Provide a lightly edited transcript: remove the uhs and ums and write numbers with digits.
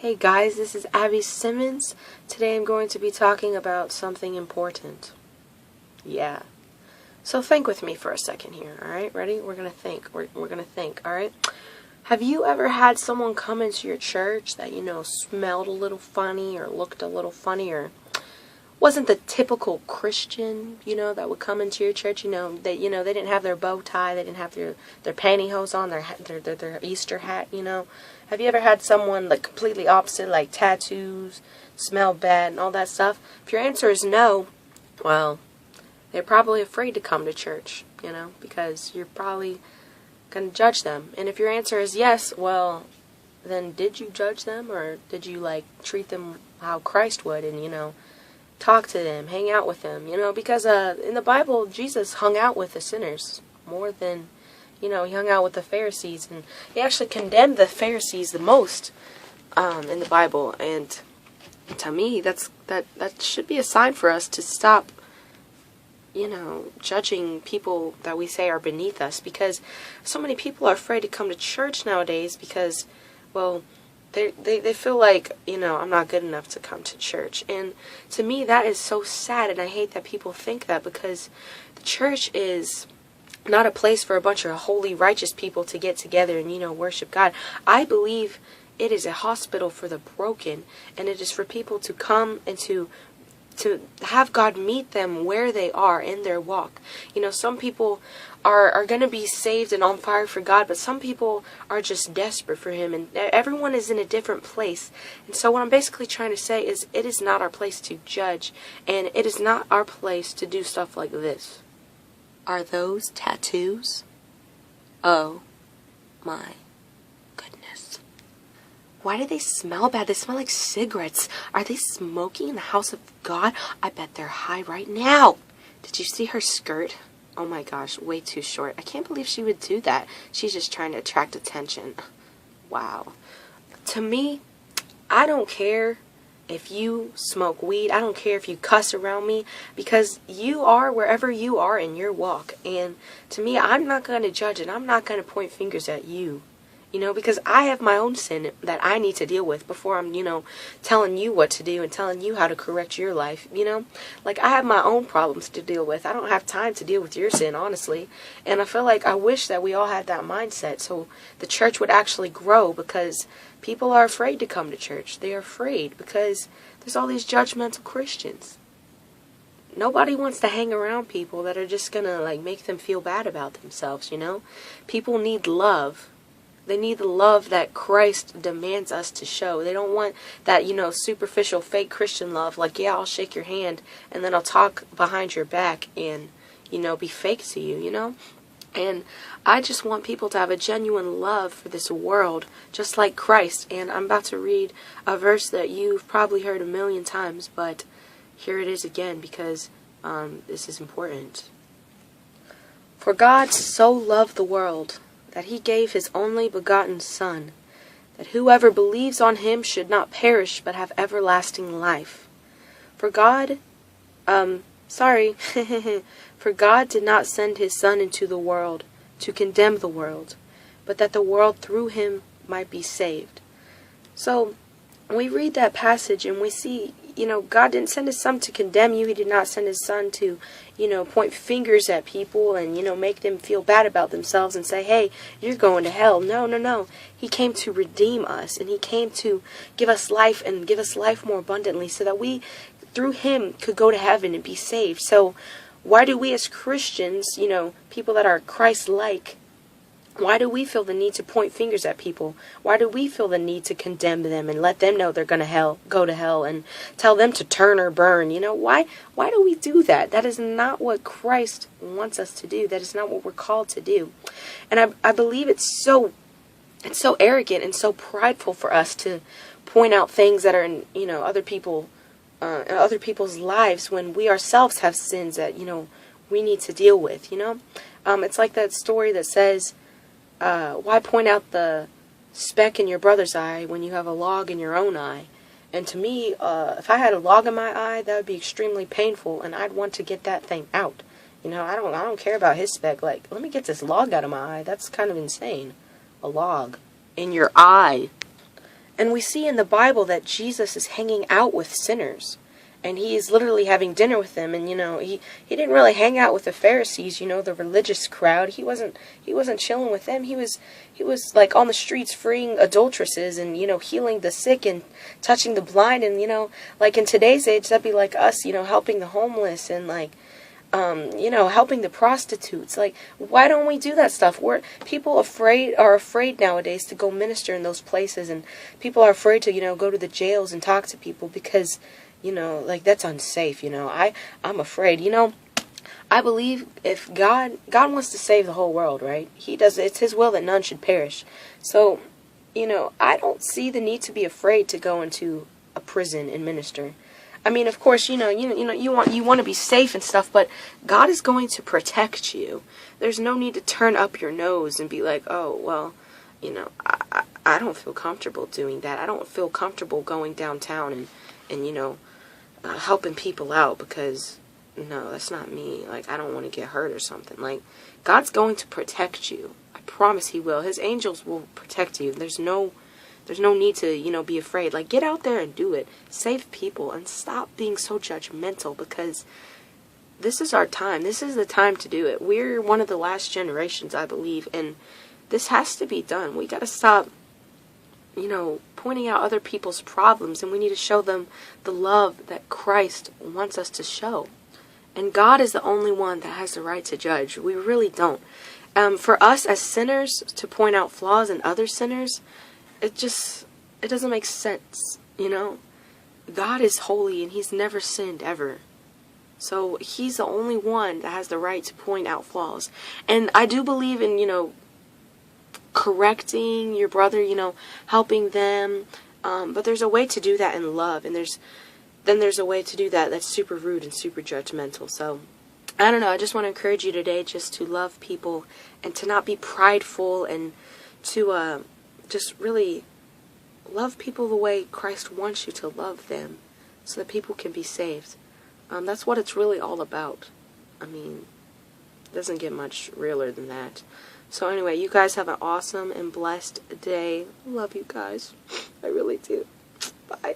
Hey guys, this is Abby Simmons. Today I'm going to be talking about something important. Yeah. So think with me for a second here, alright? Ready? We're going to think. We're going to think, alright? Have you ever had someone come into your church that, smelled a little funny or looked a little funny or wasn't the typical Christian, that would come into your church, they didn't have their bow tie, they didn't have their pantyhose on, their Easter hat, Have you ever had someone like completely opposite, like tattoos, smell bad, and all that stuff? If your answer is no, well, they're probably afraid to come to church, because you're probably going to judge them. And if your answer is yes, well, then did you judge them, or did you, treat them how Christ would, and, talk to them, hang out with them, because in the Bible, Jesus hung out with the sinners more than, he hung out with the Pharisees, and he actually condemned the Pharisees the most in the Bible. And to me, that should be a sign for us to stop, judging people that we say are beneath us, because so many people are afraid to come to church nowadays because, well, they feel like, I'm not good enough to come to church. And to me, that is so sad, and I hate that people think that, because the church is not a place for a bunch of holy, righteous people to get together and, worship God. I believe it is a hospital for the broken, and it is for people to come and to have God meet them where they are in their walk. Some people are going to be saved and on fire for God, but some people are just desperate for Him, and everyone is in a different place. And so what I'm basically trying to say is it is not our place to judge, and it is not our place to do stuff like this. Are those tattoos? Oh my goodness. Why do they smell bad? They smell like cigarettes. Are they smoking in the house of God? I bet they're high right now. Did you see her skirt? Oh my gosh, way too short. I can't believe she would do that. She's just trying to attract attention. Wow. To me, I don't care if you smoke weed. I don't care if you cuss around me, because you are wherever you are in your walk. And to me, I'm not going to judge it. I'm not going to point fingers at you. Because I have my own sin that I need to deal with before I'm, telling you what to do and telling you how to correct your life, I have my own problems to deal with. I don't have time to deal with your sin, honestly. And I feel like I wish that we all had that mindset so the church would actually grow, because people are afraid to come to church. They are afraid because there's all these judgmental Christians. Nobody wants to hang around people that are just going to, make them feel bad about themselves, People need love. They need the love that Christ demands us to show. They don't want that, superficial, fake Christian love. Yeah, I'll shake your hand and then I'll talk behind your back and, be fake to you, And I just want people to have a genuine love for this world, just like Christ. And I'm about to read a verse that you've probably heard a million times, but here it is again, because this is important. For God so loved the world that He gave His only begotten Son, that whoever believes on Him should not perish but have everlasting life. For God did not send His Son into the world to condemn the world, but that the world through Him might be saved. So we read that passage and we see, God didn't send His Son to condemn you. He did not send His Son to, point fingers at people and, make them feel bad about themselves and say, hey, you're going to hell. No. He came to redeem us, and He came to give us life and give us life more abundantly so that we, through Him, could go to heaven and be saved. So why do we as Christians, people that are Christ-like, why do we feel the need to point fingers at people? Why do we feel the need to condemn them and let them know they're going to go to hell and tell them to turn or burn? Why do we do that? That is not what Christ wants us to do. That is not what we're called to do. And I believe it's so arrogant and so prideful for us to point out things that are in, other people's lives, when we ourselves have sins that, we need to deal with, It's like that story that says, why point out the speck in your brother's eye when you have a log in your own eye? And to me, if I had a log in my eye, that would be extremely painful, and I'd want to get that thing out. I don't care about his speck. Let me get this log out of my eye. That's kind of insane. A log in your eye. And we see in the Bible that Jesus is hanging out with sinners. And he is literally having dinner with them. And, he didn't really hang out with the Pharisees, the religious crowd. He wasn't chilling with them. He was like on the streets freeing adulteresses and, healing the sick and touching the blind. And, like in today's age, that'd be like us, helping the homeless and like, helping the prostitutes. Like, why don't we do that stuff? People are afraid nowadays to go minister in those places. And people are afraid to, go to the jails and talk to people because, like that's unsafe, I'm afraid, I believe if God wants to save the whole world, right? He does, it's his will that none should perish. So, I don't see the need to be afraid to go into a prison and minister. I mean, of course, you want to be safe and stuff, but God is going to protect you. There's no need to turn up your nose and be like, oh, well, I don't feel comfortable doing that. I don't feel comfortable going downtown and helping people out because, no, that's not me. Like, I don't want to get hurt or something. Like, God's going to protect you. I promise he will. His angels will protect you. There's no need to, be afraid. Like, get out there and do it. Save people and stop being so judgmental because this is our time. This is the time to do it. We're one of the last generations, I believe, and this has to be done. We got to stop pointing out other people's problems, and we need to show them the love that Christ wants us to show. And God is the only one that has the right to judge. We really don't. For us as sinners to point out flaws in other sinners, it doesn't make sense, God is holy and he's never sinned ever. So he's the only one that has the right to point out flaws. And I do believe in, correcting your brother, helping them. But there's a way to do that in love. And there's a way to do that that's super rude and super judgmental. So, I don't know. I just want to encourage you today just to love people and to not be prideful and to just really love people the way Christ wants you to love them so that people can be saved. That's what it's really all about. I mean, it doesn't get much realer than that. So anyway, you guys have an awesome and blessed day. Love you guys. I really do. Bye.